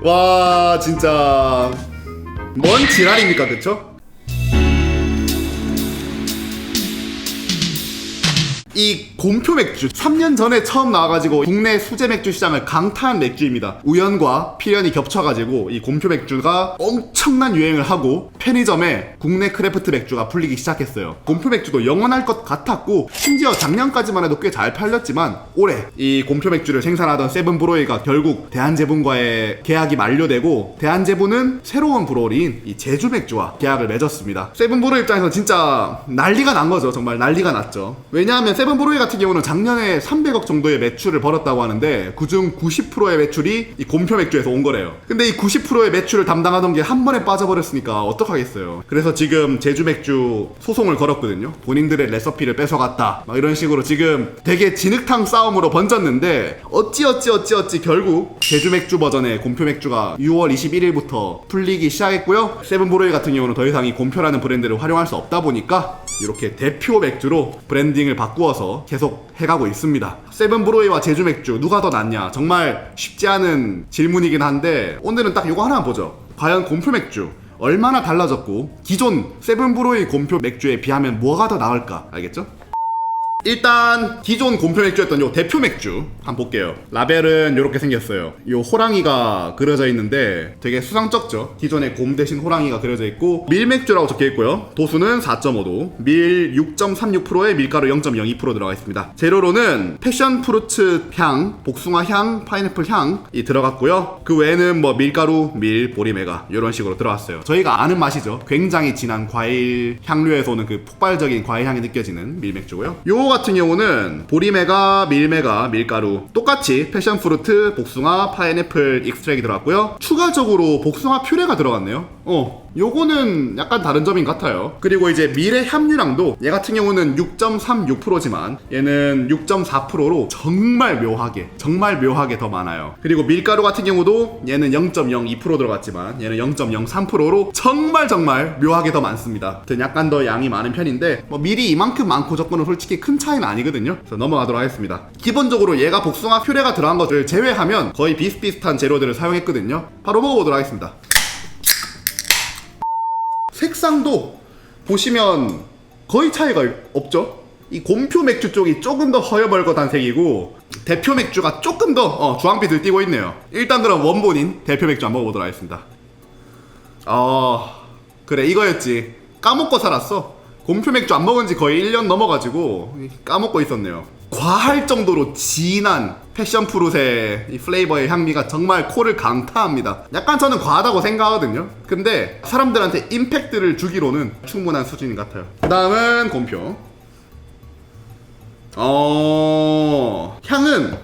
와 진짜 뭔 지랄입니까, 그쵸? 이 곰표 맥주 3년 전에 처음 나와가지고 국내 수제 맥주 시장을 강타한 맥주입니다. 우연과 필연이 겹쳐가지고 이 곰표 맥주가 엄청난 유행을 하고 편의점에 국내 크래프트 맥주가 풀리기 시작했어요. 곰표 맥주도 영원할 것 같았고 심지어 작년까지만 해도 꽤 잘 팔렸지만 올해 이 곰표 맥주를 생산하던 세븐브로이가 결국 대한제분과의 계약이 만료되고 대한제분은 새로운 브로리인 이 제주맥주와 계약을 맺었습니다. 세븐브로이 입장에서 진짜 난리가 난 거죠. 정말 난리가 났죠. 왜냐하면 세븐브로이 같은 경우는 작년에 300억 정도의 매출을 벌었다고 하는데 그중 90%의 매출이 이 곰표 맥주에서 온 거래요. 근데 이 90%의 매출을 담당하던 게 한 번에 빠져버렸으니까 어떡하겠어요. 그래서 지금 제주 맥주 소송을 걸었거든요. 본인들의 레시피를 뺏어갔다 막 이런 식으로 지금 되게 진흙탕 싸움으로 번졌는데 어찌 결국 제주 맥주 버전의 곰표 맥주가 6월 21일부터 풀리기 시작했고요. 세븐브로이 같은 경우는 더 이상 이 곰표라는 브랜드를 활용할 수 없다 보니까 이렇게 대표 맥주로 브랜딩을 바꾸어서 계속 해가고 있습니다. 세븐브로이와 제주 맥주 누가 더 낫냐? 정말 쉽지 않은 질문이긴 한데 오늘은 딱 이거 하나 보죠. 과연 곰표 맥주 얼마나 달라졌고 기존 세븐브로이 곰표 맥주에 비하면 뭐가 더 나을까? 알겠죠? 일단 기존 곰표 맥주였던 요 대표 맥주 한번 볼게요. 라벨은 이렇게 생겼어요. 요 호랑이가 그려져 있는데 되게 수상쩍죠. 기존의 곰 대신 호랑이가 그려져 있고 밀맥주라고 적혀 있고요. 도수는 4.5도, 밀 6.36%에 밀가루 0.02% 들어가 있습니다. 재료로는 패션 프루츠 향, 복숭아 향, 파인애플 향이 들어갔고요. 그 외에는 뭐 밀가루, 밀, 보리메가 이런 식으로 들어갔어요. 저희가 아는 맛이죠. 굉장히 진한 과일 향료에서 오는 그 폭발적인 과일 향이 느껴지는 밀맥주고요. 요 같은 경우는 보리메가, 밀메가, 밀가루 똑같이 패션프루트, 복숭아, 파인애플 익스트랙이 들어갔고요. 추가적으로 복숭아 퓨레가 들어갔네요. 요거는 약간 다른 점인 것 같아요. 그리고 이제 밀의 함유량도 얘 같은 경우는 6.36%지만 얘는 6.4%로 정말 묘하게 더 많아요. 그리고 밀가루 같은 경우도 얘는 0.02% 들어갔지만 얘는 0.03%로 정말 묘하게 더 많습니다. 약간 더 양이 많은 편인데 뭐 밀이 이만큼 많고 적고는 솔직히 큰 차이는 아니거든요. 그래서 넘어가도록 하겠습니다. 기본적으로 얘가 복숭아 퓨레가 들어간 것들을 제외하면 거의 비슷비슷한 재료들을 사용했거든요. 바로 먹어보도록 하겠습니다. 색상도 보시면 거의 차이가 없죠? 이 곰표 맥주 쪽이 조금 더 허여벌긋한 색이고 대표 맥주가 조금 더 주황빛을 띠고 있네요. 일단 그럼 원본인 대표 맥주 한번 먹어보도록 하겠습니다. 그래 이거였지. 까먹고 살았어. 곰표 맥주 안 먹은 지 거의 1년 넘어가지고 까먹고 있었네요. 과할 정도로 진한 패션 프루트의 이 플레이버의 향미가 정말 코를 강타합니다. 약간 저는 과하다고 생각하거든요. 근데 사람들한테 임팩트를 주기로는 충분한 수준인 것 같아요. 그 다음은 곰표. 향은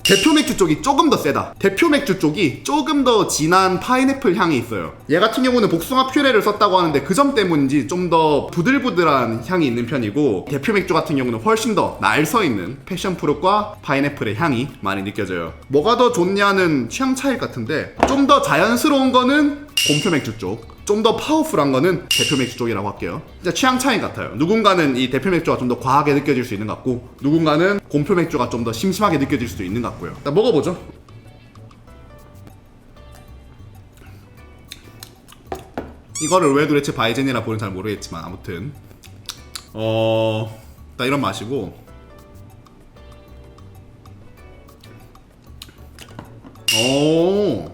대표 맥주 쪽이 조금 더 세다. 대표 맥주 쪽이 조금 더 진한 파인애플 향이 있어요. 얘 같은 경우는 복숭아 퓨레를 썼다고 하는데 그 점 때문인지 좀 더 부들부들한 향이 있는 편이고 대표 맥주 같은 경우는 훨씬 더 날서있는 패션프루트과 파인애플의 향이 많이 느껴져요. 뭐가 더 좋냐는 취향 차이 같은데 좀 더 자연스러운 거는 곰표 맥주 쪽, 좀 더 파워풀한 거는 대표 맥주 쪽이라고 할게요. 진짜 취향 차이 같아요. 누군가는 이 대표 맥주가 좀 더 과하게 느껴질 수 있는 것 같고 누군가는 곰표 맥주가 좀 더 심심하게 느껴질 수도 있는 것 같고요. 일단 먹어보죠. 이거를 왜 도대체 바이젠이라 부르는지 잘 모르겠지만 아무튼 딱 이런 맛이고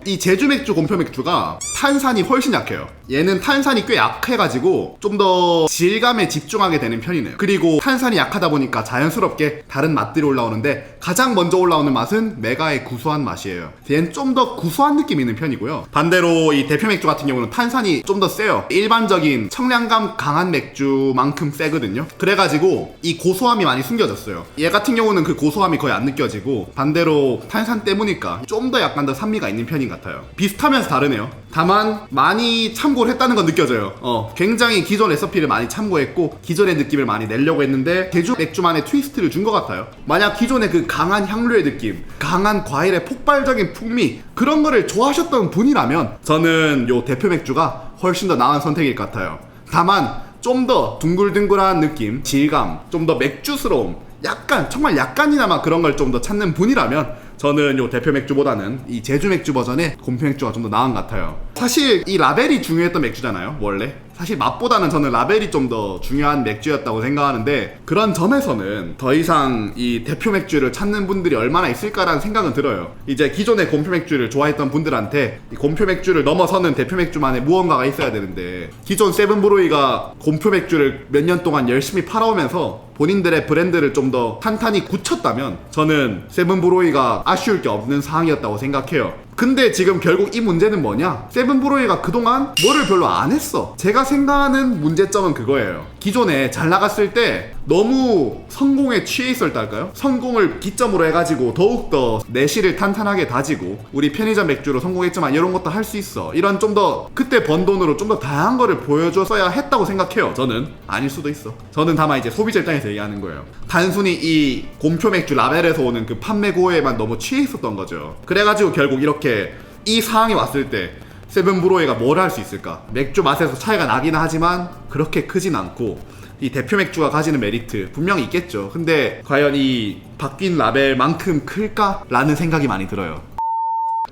이 제주 맥주 곰표 맥주가 탄산이 훨씬 약해요. 얘는 탄산이 꽤 약해가지고 좀 더 질감에 집중하게 되는 편이네요. 그리고 탄산이 약하다 보니까 자연스럽게 다른 맛들이 올라오는데 가장 먼저 올라오는 맛은 메가의 구수한 맛이에요. 얘는 좀 더 구수한 느낌이 있는 편이고요. 반대로 이 대표 맥주 같은 경우는 탄산이 좀 더 세요. 일반적인 청량감 강한 맥주만큼 세거든요. 그래가지고 이 고소함이 많이 숨겨졌어요. 얘 같은 경우는 그 고소함이 거의 안 느껴지고 반대로 탄산 때문일까 좀 더 약간 더 산미가 있는 편인 것 같아요. 비슷하면서 다르네요. 다만 많이 참고를 했다는 건 느껴져요. 굉장히 기존 레시피를 많이 참고했고 기존의 느낌을 많이 내려고 했는데 제주 맥주만의 트위스트를 준 것 같아요. 만약 기존의 그 강한 향료의 느낌, 강한 과일의 폭발적인 풍미 그런 거를 좋아하셨던 분이라면 저는 요 대표 맥주가 훨씬 더 나은 선택일 것 같아요. 다만 좀 더 둥글둥글한 느낌, 질감, 좀 더 맥주스러움, 약간 정말 약간이나마 그런 걸 좀 더 찾는 분이라면 저는 요 대표 맥주보다는 이 제주 맥주 버전의 곰표 맥주가 좀 더 나은 것 같아요. 사실 이 라벨이 중요했던 맥주잖아요, 원래. 사실 맛보다는 저는 라벨이 좀 더 중요한 맥주였다고 생각하는데, 그런 점에서는 더 이상 이 대표 맥주를 찾는 분들이 얼마나 있을까라는 생각은 들어요. 이제 기존의 곰표 맥주를 좋아했던 분들한테 이 곰표 맥주를 넘어서는 대표 맥주만의 무언가가 있어야 되는데, 기존 세븐브로이가 곰표 맥주를 몇 년 동안 열심히 팔아오면서 본인들의 브랜드를 좀 더 탄탄히 굳혔다면 저는 세븐브로이가 아쉬울 게 없는 상황이었다고 생각해요. 근데 지금 결국 이 문제는 뭐냐? 세븐브로이가 그동안 뭐를 별로 안 했어. 제가 생각하는 문제점은 그거예요. 기존에 잘 나갔을 때 너무 성공에 취해 있었다 할까요? 성공을 기점으로 해가지고 더욱더 내실을 탄탄하게 다지고, 우리 편의점 맥주로 성공했지만 이런 것도 할 수 있어, 이런 좀 더 그때 번 돈으로 좀 더 다양한 거를 보여줬어야 했다고 생각해요. 저는 아닐 수도 있어. 저는 다만 이제 소비자 입장에서 얘기하는 거예요. 단순히 이 곰표 맥주 라벨에서 오는 그 판매 고해만 너무 취해 있었던 거죠. 그래가지고 결국 이렇게 이 상황이 왔을 때 세븐브로이가 뭘 할 수 있을까? 맥주 맛에서 차이가 나긴 하지만 그렇게 크진 않고, 이 대표 맥주가 가지는 메리트 분명히 있겠죠. 근데 과연 이 바뀐 라벨만큼 클까? 라는 생각이 많이 들어요.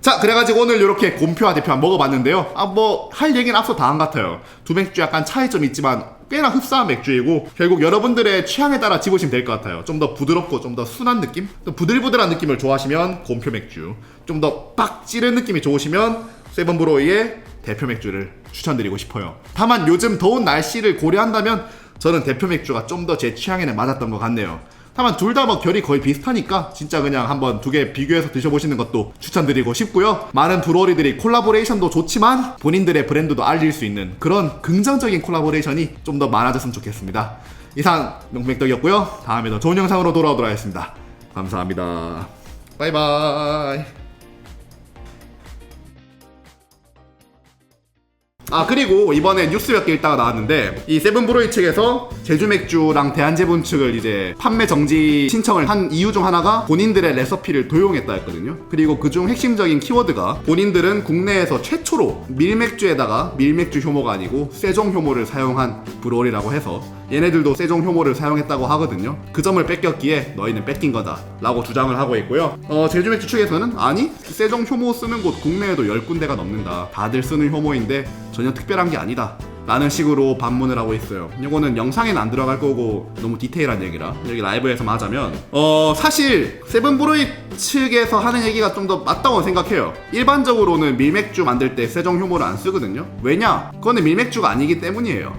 자, 그래가지고 오늘 이렇게 곰표와 대표 한 먹어봤는데요. 뭐 할 얘기는 앞서 다 한 것 같아요. 두 맥주 약간 차이점이 있지만 꽤나 흡사한 맥주이고, 결국 여러분들의 취향에 따라 집으시면 될 것 같아요. 좀 더 부드럽고 좀 더 순한 느낌? 또 부들부들한 느낌을 좋아하시면 곰표 맥주, 좀 더 빡 찌른 느낌이 좋으시면 세븐브로이의 대표 맥주를 추천드리고 싶어요. 다만 요즘 더운 날씨를 고려한다면 저는 대표 맥주가 좀 더 제 취향에는 맞았던 것 같네요. 다만 둘 다 뭐 결이 거의 비슷하니까 진짜 그냥 한번 두 개 비교해서 드셔보시는 것도 추천드리고 싶고요. 많은 브루어리들이 콜라보레이션도 좋지만 본인들의 브랜드도 알릴 수 있는 그런 긍정적인 콜라보레이션이 좀 더 많아졌으면 좋겠습니다. 이상 명맥덕이었고요. 다음에 더 좋은 영상으로 돌아오도록 하겠습니다. 감사합니다. 바이바이. 그리고 이번에 뉴스 몇 개 읽다가 나왔는데, 이 세븐브로이 측에서 제주맥주랑 대한제분 측을 이제 판매 정지 신청을 한 이유 중 하나가 본인들의 레시피를 도용했다 했거든요. 그리고 그중 핵심적인 키워드가 본인들은 국내에서 최초로 밀맥주에다가 밀맥주 효모가 아니고 세종 효모를 사용한 브루어리라고 해서 얘네들도 세종 효모를 사용했다고 하거든요. 그 점을 뺏겼기에 너희는 뺏긴 거다 라고 주장을 하고 있고요. 제주맥주 측에서는 아니, 세종 효모 쓰는 곳 국내에도 10군데가 넘는다, 다들 쓰는 효모인데 전혀 특별한 게 아니다 라는 식으로 반문을 하고 있어요. 이거는 영상에는 안 들어갈 거고 너무 디테일한 얘기라 여기 라이브에서 하자면, 사실 세븐브로이 측에서 하는 얘기가 좀 더 맞다고 생각해요. 일반적으로는 밀맥주 만들 때 세종 효모를 안 쓰거든요. 왜냐? 그거는 밀맥주가 아니기 때문이에요.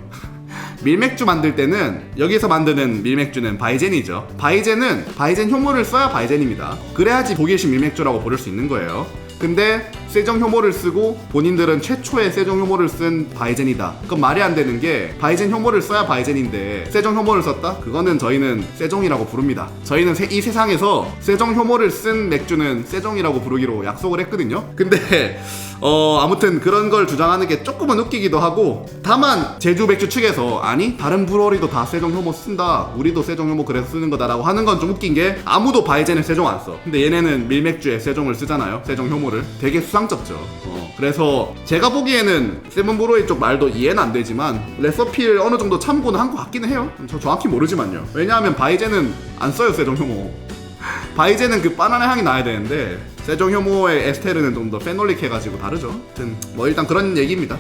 밀맥주 만들 때는, 여기서 만드는 밀맥주는 바이젠이죠. 바이젠은 바이젠 효모를 써야 바이젠입니다. 그래야지 독일식 밀맥주라고 부를 수 있는 거예요. 근데 세종 효모를 쓰고 본인들은 최초의 세종 효모를 쓴 바이젠이다. 그건 말이 안 되는 게, 바이젠 효모를 써야 바이젠인데 세종 효모를 썼다? 그거는 저희는 세종이라고 부릅니다. 저희는 이 세상에서 세종 효모를 쓴 맥주는 세종이라고 부르기로 약속을 했거든요. 근데 아무튼 그런 걸 주장하는 게 조금은 웃기기도 하고, 다만 제주 맥주 측에서 아니, 다른 브루어리도 다 세종 효모 쓴다, 우리도 세종 효모 그래서 쓰는 거다라고 하는 건 좀 웃긴 게, 아무도 바이젠을 세종 안 써. 근데 얘네는 밀맥주에 세종을 쓰잖아요. 세종 효모를. 되게 수상쩍죠. 그래서 제가 보기에는 세븐브로이 쪽 말도 이해는 안 되지만 레시피를 어느 정도 참고는 한 것 같기는 해요. 저 정확히 모르지만요. 왜냐하면 바이젠은 안 써요, 세종 효모. 바이젠은 그 바나나 향이 나야 되는데 세종 효모의 에스테르는 좀 더 페놀릭 해가지고 다르죠. 아무튼 뭐 일단 그런 얘기입니다.